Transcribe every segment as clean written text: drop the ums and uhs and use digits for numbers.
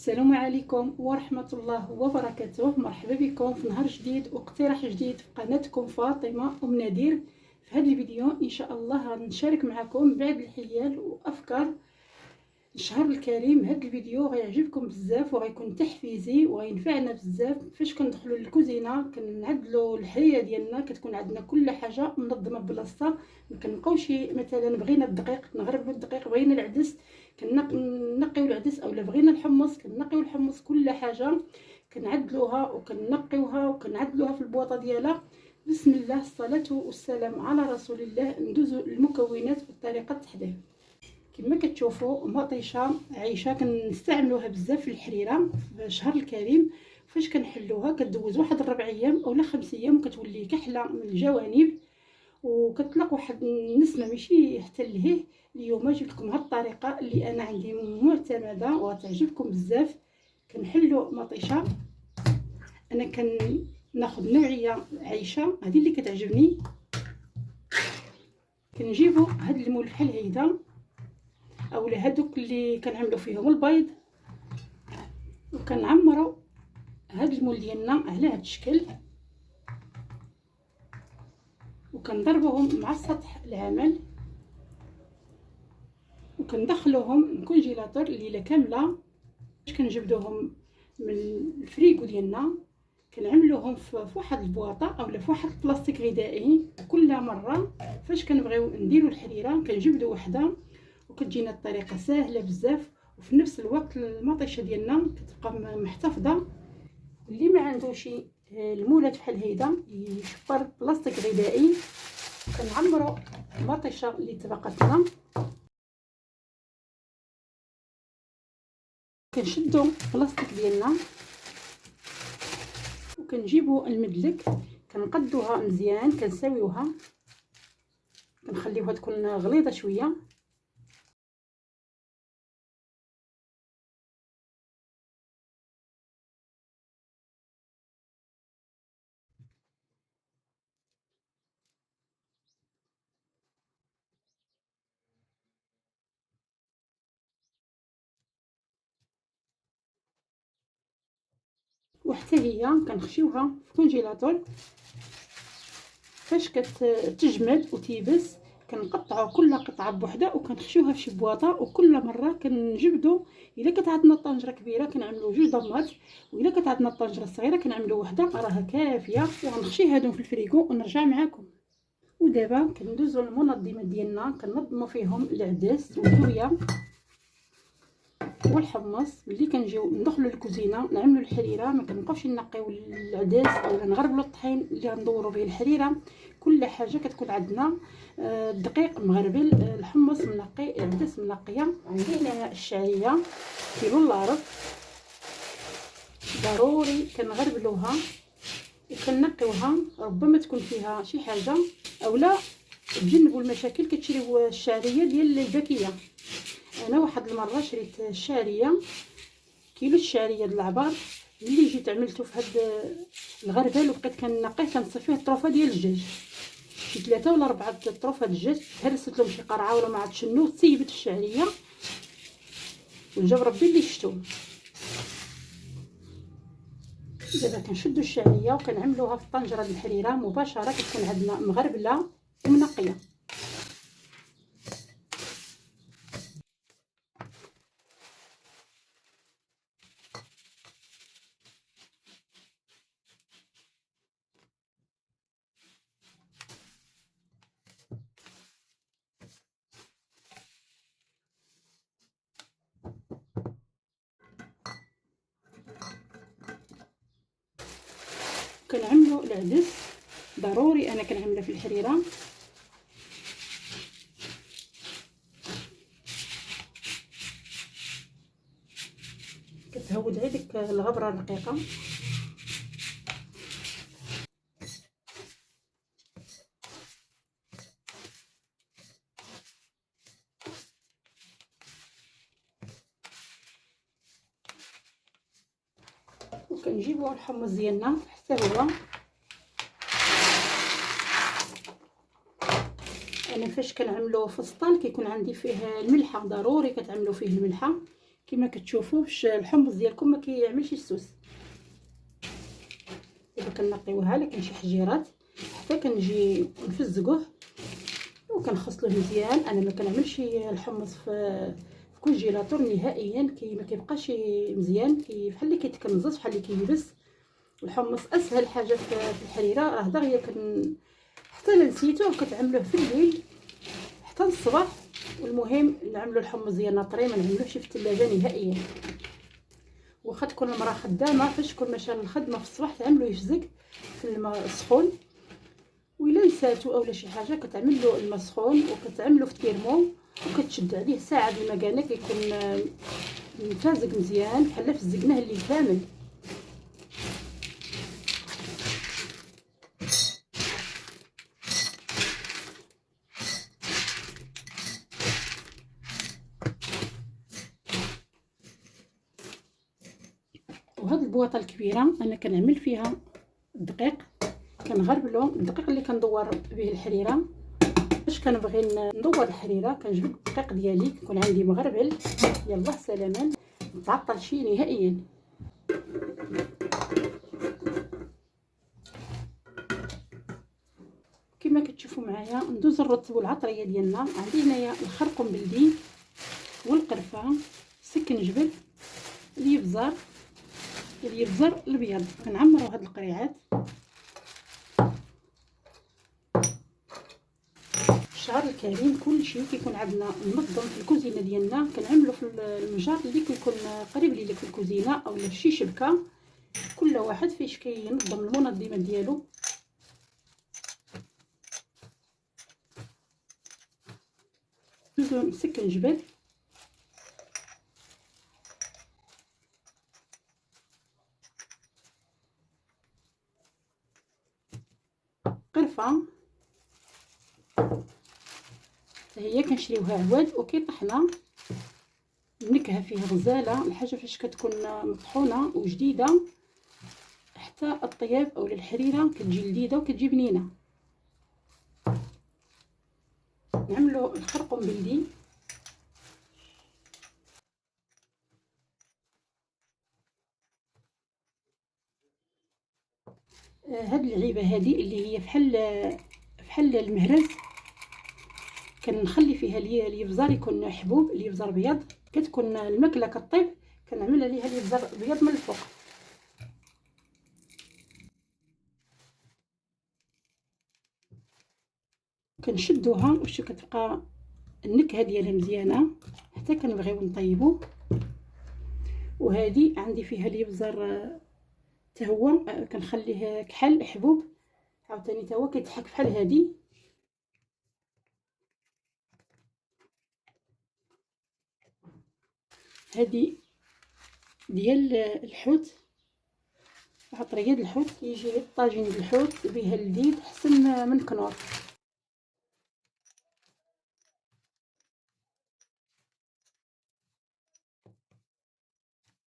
السلام عليكم ورحمة الله وبركاته. مرحبا بكم في نهار جديد واقتراح جديد في قناتكم فاطمة أم نادير. في هذا الفيديو إن شاء الله غنشارك معكم بعض الحيل وأفكار الشهر الكريم. هذا الفيديو غيعجبكم بزاف وغيكون تحفيزي وغينفعنا بزاف. فاش كندخلوا للكوزينه كنعدلوا الحيه ديالنا كتكون عندنا كل حاجه منظمه بلاصتها. ما كنبقاوش مثلا بغينا الدقيق نغربوا الدقيق، بغينا العدس كنقيو العدس، اولا بغينا الحمص كنقيو الحمص. كل حاجه كنعدلوها وكنقيوها وكنعدلوها في البواطه ديالها. بسم الله، الصلاه والسلام على رسول الله. ندوزو المكونات وطريقه التحضير. كما كتشوفوا مطيشه عيشه كنستعملوها بزاف في الحريره في الشهر الكريم. فاش كنحلوها كدوز واحد 4 ايام اولا 5 ايام وكتولي كحله من الجوانب وكتطلق واحد النسمه ماشي حتى لهيه. اليوم جبت لكم هاد الطريقه اللي انا عندي معتمده وتعجبكم بزاف. كنحلوا مطيشه، انا كناخذ نوعيه عيشه هذه اللي كتعجبني. كنجيبوا هاد المول بحال هيدا اولا هادوك اللي كنعملوا فيهم البيض، وكنعمروا هاد المول ديالنا على هاد الشكل وكنضربوهم مع سطح العمل وكندخلوهم الكونجيلاتور الليله كامله. باش كنجبدوهم من الفريغو ديالنا كنعملوهم في واحد البواطه اولا في واحد البلاستيك غذائي. كل مره فاش كنبغيو نديروا الحريره كنجبدوا وحده وكتجينا الطريقه سهله بزاف، وفي نفس الوقت المطيشه ديالنا كتبقى محتفظه. اللي ما عندوش المولات بحال هيدا يشبر بلاستيك غذائي. كنعمروا المطيشه اللي تبقات لنا، كنشدوا البلاستيك ديالنا وكنجيبوا المدلك كنقدوها مزيان كنساويوها كنخليوها تكون غليظه شويه. وحتى هي كنخشيوها في كونجيلاتور. فاش كتجمد وتيبس كنقطعوا كل قطعه بوحده وكنخشيوها في شي بواطه. وكل مره كنجبدوا، الا كانت عندنا طنجره كبيره كنعملوا 2 ضمات، والا كانت عندنا طنجره صغيره كنعملوا وحده راها كافيه. وغنخشي هادو في الفريغو ونرجع معكم. ودابا كندوزوا للمنظمات ديالنا كننظموا فيهم العدس واللويا والحمص. ملي كنجيو ندخلوا للكوزينه نعملوا الحريره ما كنبقاوش نقيو العدس اولا نغربلوا الطحين اللي غندوروا به الحريره. كل حاجه كتكون عندنا الدقيق مغربل، الحمص منقي، العدس منقيه. عندي هنا الشعريه كيلو الا ربع ضروري كنغربلوها وكنقيوها. ربما تكون فيها شي حاجه اولا تجنبوا المشاكل كتشريو الشعريه ديال الباكيه. انا واحد المره شريت الشعريه كيلو الشعريه د العبار. ملي جيت عملته في هاد الغربال وبقيت كنقيه كنصيب فيه الطروفه ديال الدجاج، شي 3 ولا 4 طروفه الدجاج. هرست لهم شي قرعه ولا ما عرفت شنو، طيبت الشعريه وجاب ربي اللي شفتو. دابا كنشدوا الشعريه وكنعملوها في الطنجره د الحريره مباشره كتكون عندنا مغربله ومنقيه. كنعملوا العدس ضروري انا كنعملها في الحريره. كتهود عليك الغبره الرقيقه. وكنجيبوا الحمص ديالنا حتى هو. انا فاش كنعملو فسطال كيكون عندي فيه الملحه، ضروري كتعملو فيه الملحه. كما كتشوفوا باش الحمص ديالكم ما كيعملش السوس. دابا كنقيوها لكن شي حجيرات حتى كنجي نفزقوه وكنغسلوه مزيان. انا ما كنعملش الحمص في كونجيلاتور نهائيا، ما كيبقاش مزيان، بحال اللي كيتكمزز، بحال اللي كيبس. الحمص اسهل حاجه في الحريره، راه دغيا حتى نسيتوه كتعملوه في الليل حتى الصباح. والمهم نعملوا الحمص ديالنا طري، ما نعملوش في الثلاجه نهائيا. واخا تكون المراه خدامه، فاش تكون ماشيه للخدمه في الصباح تعملو يفزق في الماء السخون، وإلا نساتو اولا شي حاجه كتعملو الماء سخون وكتعملو في الكيرمون وكتشد عليه ساعه بالمكانه، كيكون مفازق مزيان بحال فزقناه الليل كامل. وهاد البواطه الكبيره انا كنعمل فيها الدقيق، كنغربلو الدقيق اللي كندور به الحريره. باش كنبغي ندور الحريره كنجبد الدقيق ديالي، كيكون عندي مغربل، يلا سلاما، متعطلش نهائيا. كما كتشوفوا معايا ندوز نرطبوا العطريه ديالنا. عندي هنايا الخرقوم بلدي والقرفه، سكنجبل، الابزار الابيض. كنعمروا هاد القريعات. الشهر الكريم كلشي كيكون عندنا منظم في الكوزينه ديالنا، كنعملوا في المجار اللي كيكون قريب ليك في الكوزينه او في شي شبكه، كل واحد فاش كينظم المنظمات ديالو. ندوزو نسكن جبل، قرفه هي كنشريوها عواد وكيطحنا، النكهه فيها غزاله. الحاجه فاش كتكون مطحونه وجديده حتى الطياب او الحريره كتجي لذيذه وكتجي بنينه. نعملوا الخرقوم بلدي، هاد العيبه هذه اللي هي بحال المهرز، كنخلي فيها الابزار يكون حبوب، الابزار بيض، كتكون الماكله كطيب كنعمل عليها الابزار بيض من الفوق. كنشدوها واش كتبقى النكهه ديالها مزيانه حتى كنبغيو نطيبو. وهذه عندي فيها الابزار حتى هو كنخليه كحل حبوب، عاوتاني حتى هو كيضحك بحال هذه. هذه ديال الحوت، عطريه الحوت، كيجي طاجين بالحوت بها لذيذ حسن من كنور.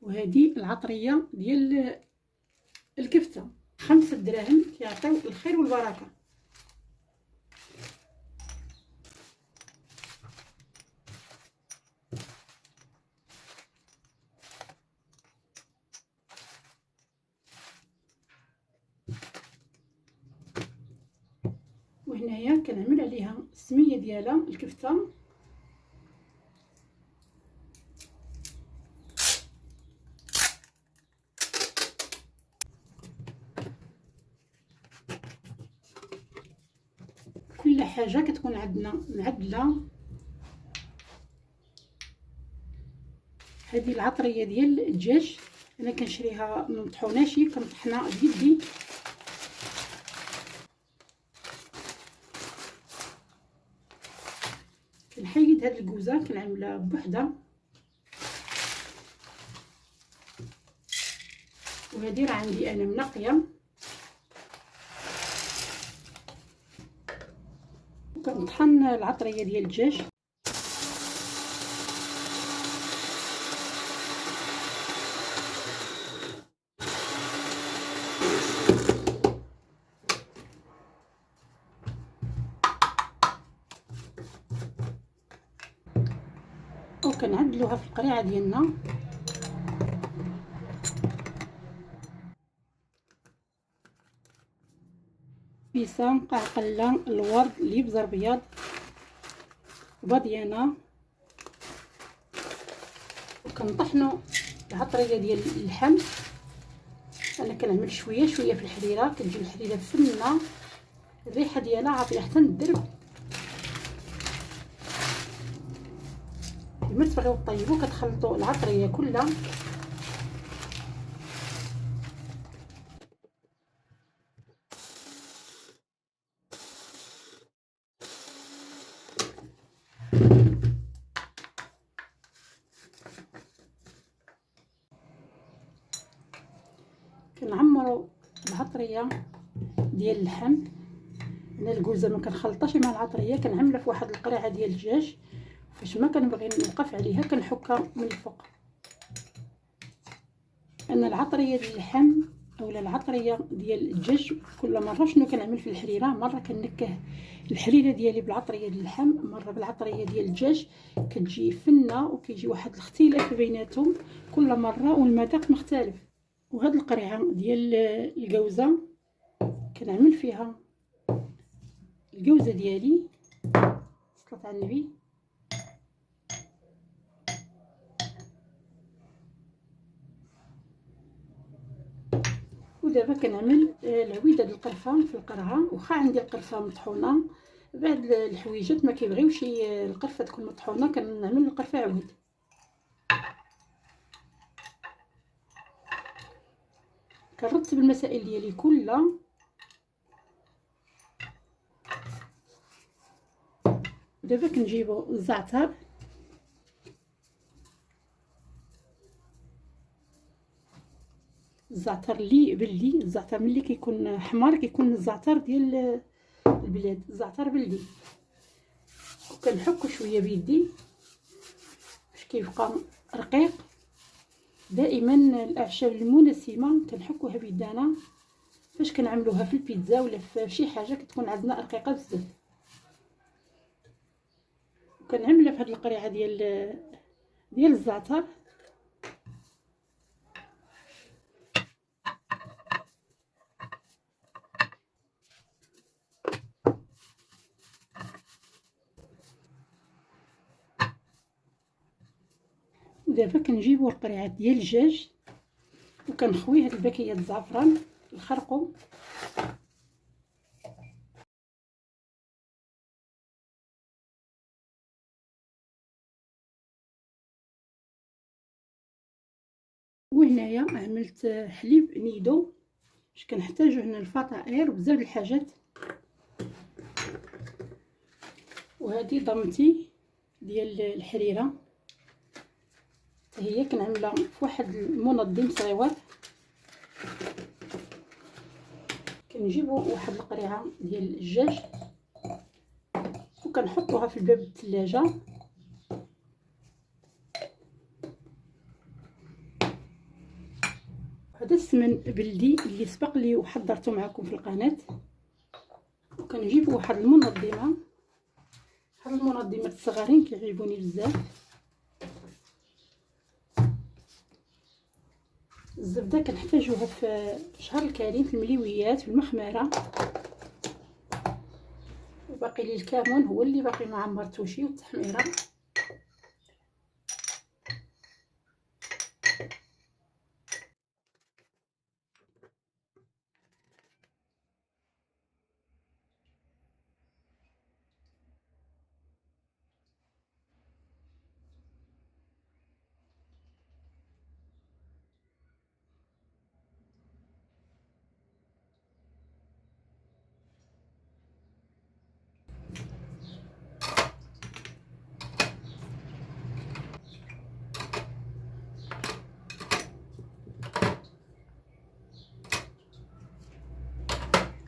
وهذه العطريه ديال الكفته، 5 دراهم كيعطيو الخير والبركه. وهنايا كنعمل عليها السميه ديالها الكفته. كل حاجه كتكون عندنا معدله. هذه العطريه ديال الدجاج انا كنشريها ما مطحوناش، كنطحنها بيدي. كنحيد هاد الكوزه كنعملها بوحده، وهذه راه عندي انا منقيه. وكنطحن العطريه ديال الدجاج. كنعدلوها في القريعه ديالنا. بيسان، قعقله، الورد، الابزر الابيض، باديانه. وكنطحنوا العطريه ديال اللحم. انا كنعمل شويه شويه في الحريره، كتجي الحريره فنه، الريحه ديالها عاطيه حتى الدرب. كما تبغيو طيبوا كتخلطوا العطريه كلها. كنعمروا العطريه ديال اللحم. انا الكوزه ما كنخلطهاش مع العطريه، كنعملها في واحد القريعه ديال الدجاج. فاش ما كنبغي نوقف عليها كنحكها من الفوق. انا العطريه ديال اللحم اولا العطريه ديال الدجاج كل مره شنو كنعمل في الحريره، مره كنكه الحريره ديالي بالعطريه ديال اللحم، مره بالعطريه ديال الدجاج. كتجي فنه وكيجي واحد الاختلاف بيناتهم كل مره، والمذاق مختلف. وهاد القريعه ديال الجوزه كنعمل فيها الجوزه ديالي. صلاه على النبي. ودابا كنعمل العويده ديال القرفه في القرعه. واخا عندي القرفه مطحونه، بعض الحويجات ما كيبغيوش القرفه تكون مطحونه، كنعمل القرفه عويد. كنرتب المسائل ديالي كلها. دابا كنجيبو الزعتر. الزعتر اللي بلدي، الزعتر ملي كيكون حمار كيكون الزعتر ديال البلاد، الزعتر بلدي. وكنحكو شويه بيدي باش كيبقى رقيق. دائما الاعشاب المنسمه كنحكوها بيدانا فاش كنعملوها في البيتزا ولا في شي حاجه كتكون عندنا رقيقه بزاف. وكنعملها في هذه القريعه ديال الزعتر. ودابا كنجيبو القريعات ديال الدجاج وكنخوي هاد الباكيه الزعفران الخرقوم. وهنايا عملت حليب نيدو باش كنحتاجو هنا الفطائر وبزاف د الحاجات. وهذه ضمتي ديال الحريره، هي كنعملها في واحد المنظم صغيور. كنجيبو واحد القريعه ديال الدجاج وكنحطوها في الباب الثلاجه. هذا السمن بلدي اللي سبق لي وحضرته معكم في القناه. وكنجيبو واحد المنظمه، هاد المنظمات الصغارين كيعجبوني بزاف. الزبده كنحتاجوها في شهر الكريم، في المليويات، في المخمره. وباقي لي الكمون هو اللي باقي ما عمرتوشي والتحميره.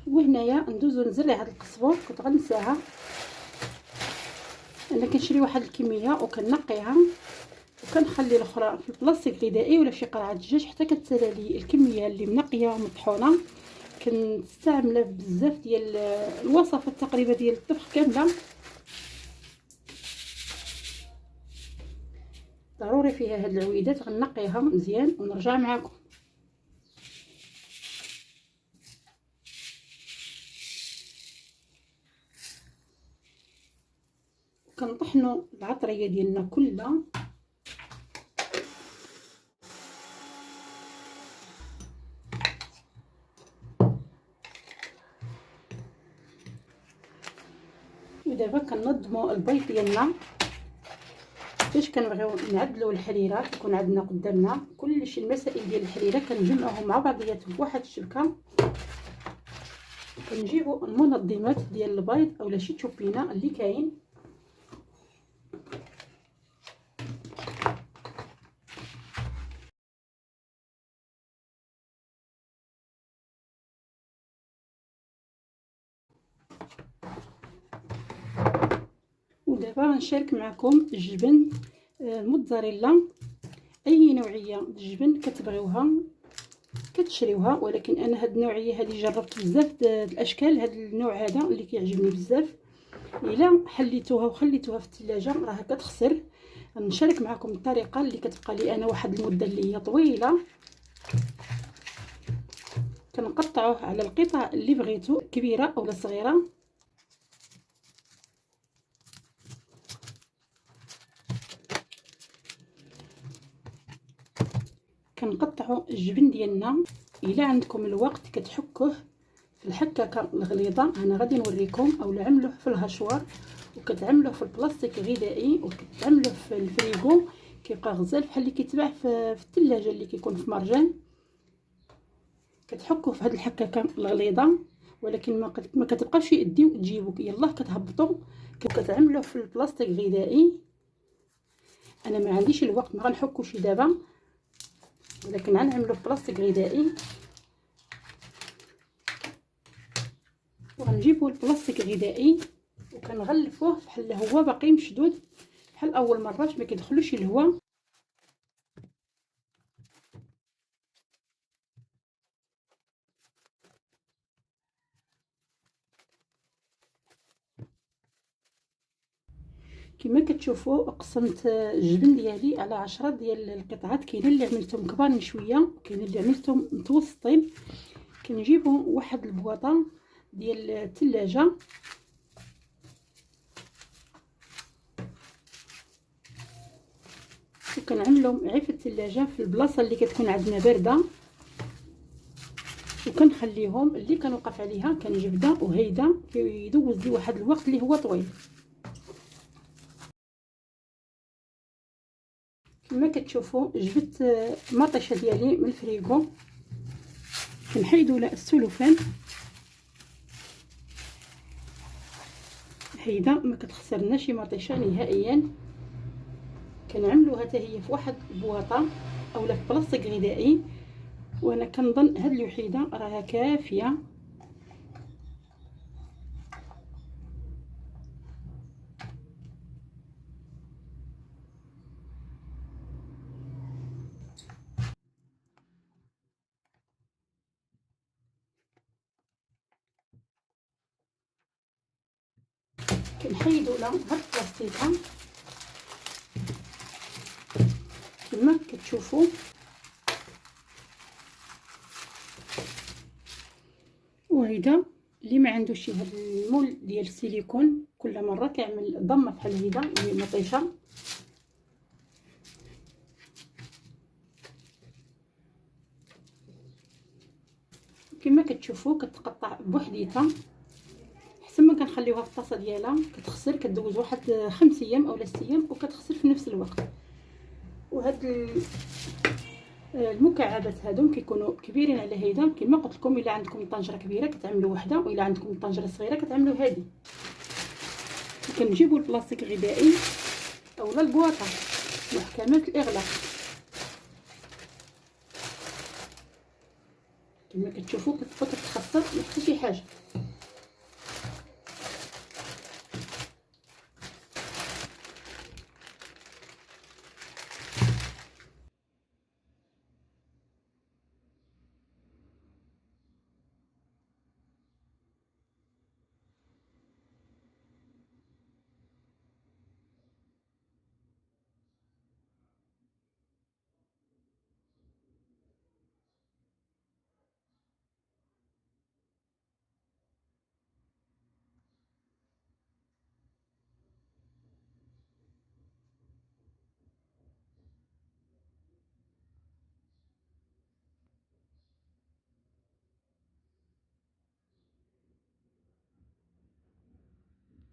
وهنايا ندوزو نزرع هاد القزبور، كنت غنساها. انا كنشري واحد الكميه وكنقيها وكنخلي الاخرى في البلاصتيك الغذائي ولا شي قرعه دجاج حتى كتسالى لي الكميه اللي منقيه ومطحونه. كنستعملها بزاف ديال الوصفات تقريبا ديال الطبخ كامله. ضروري فيها هاد العويدات غنقيها مزيان ونرجع معكم. كنطحنوا العطريه ديالنا كلها. ودابا كننظموا البيض ديالنا. فاش كنبغيو نعدلوا الحريره كيكون عندنا قدامنا كلشي المسائل ديال الحريره كنجمعوهم مع بعضياتهم بواحد الشبكه. كنجيبوا المنظمات ديال البيض اولا شي تشوبينه اللي كاين، ودابا غنشارك معكم الجبن الموتزاريلا. اي نوعيه الجبن كتبغيوها كتشريوها، ولكن انا هاد النوعيه هذه جربت بزاف الاشكال. هاد النوع هذا اللي كيعجبني بزاف. الا حليتوها وخليتوها في الثلاجه راها كتخسر. نشارك معكم الطريقه اللي كتبقى لي انا واحد المده اللي هي طويله. كنقطعوه على القطع اللي بغيتو، كبيره اولا صغيره. كنقطعوا الجبن ديالنا. الا عندكم الوقت كتحكوه في الحكاكه الغليظه، انا غادي نوريكم، اولا عملوه في الهشوار وكتعملوه في البلاستيك غذائي وكتعملوه في الفريغو كيبقى غزال بحال اللي كيتباع في الثلاجه اللي كيكون في مرجان. كتحكوه في هذه الحكاكه الغليظه، ولكن ما كتبقاوش يديو تجيبو، يلاه كتهبطوا كتعملوه في البلاستيك غذائي. انا ما عنديش الوقت ما غنحكوش دابا، ولكن غنعملو في بلاستيك غذائي. وغنجيبو البلاستيك غذائي وكنغلفوه بحال هو باقي مشدود بحال اول مره باش ما كيدخلوش الهواء. كما كتشوفوا قسمت الجبن ديالي على 10 ديال القطعات. كاينين اللي عملتهم كبار شويه وكاينين اللي عملتهم متوسطين. كنجيبوا واحد البواطه ديال الثلاجه وكنعملهم غير في الثلاجه في البلاصه اللي كتكون عندنا بارده، وكنخليهم اللي كنوقف عليها كنجبدها وهيدا كيدوز لي واحد الوقت اللي هو طويل. كما كتشوفوا جبت مطيشه ديالي من الفريغو. كنحيدوا لها السلوفان، هيدا ما كتخسرناش مطيشه نهائيا. كنعملوها حتى هي في واحد البواطه اولا في بلاستيك غذائي، وانا كنظن هاد الوحيده راها كافيه. كنحيدوا لها هاد البلاستيكه كما كتشوفوا. وهيدا اللي ما عندوش هاد المول ديال السيليكون كل مره كيعمل ضمه بحال هيدا اللي مطيشه. كما كتشوفوا كتقطع بوحديتها حسن ما كنخليوها في الطاسه ديالها كتخسر. كدوز واحد 5 ايام اولا 6 ايام وكتخسر في نفس الوقت. وهاد المكعبات هادو كيكونوا كبيرين على هيدا. كما قلت لكم الا عندكم طنجره كبيره كتعملوا وحده، والا عندكم طنجره صغيره كتعملوا هذه. كنجيبوا البلاستيك الغذائي اولا البواطه محكمات الاغلاق. كما كتشوفوا كتبقى كتخسر ما حتى شي حاجه.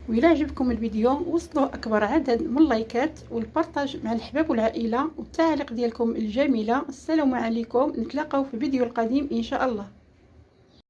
وإلا عجبكم الفيديو وصلوا اكبر عدد من اللايكات والبارطاج مع الحباب والعائله والتعليق ديالكم الجميله. السلام عليكم، نتلاقاو في الفيديو القادم ان شاء الله.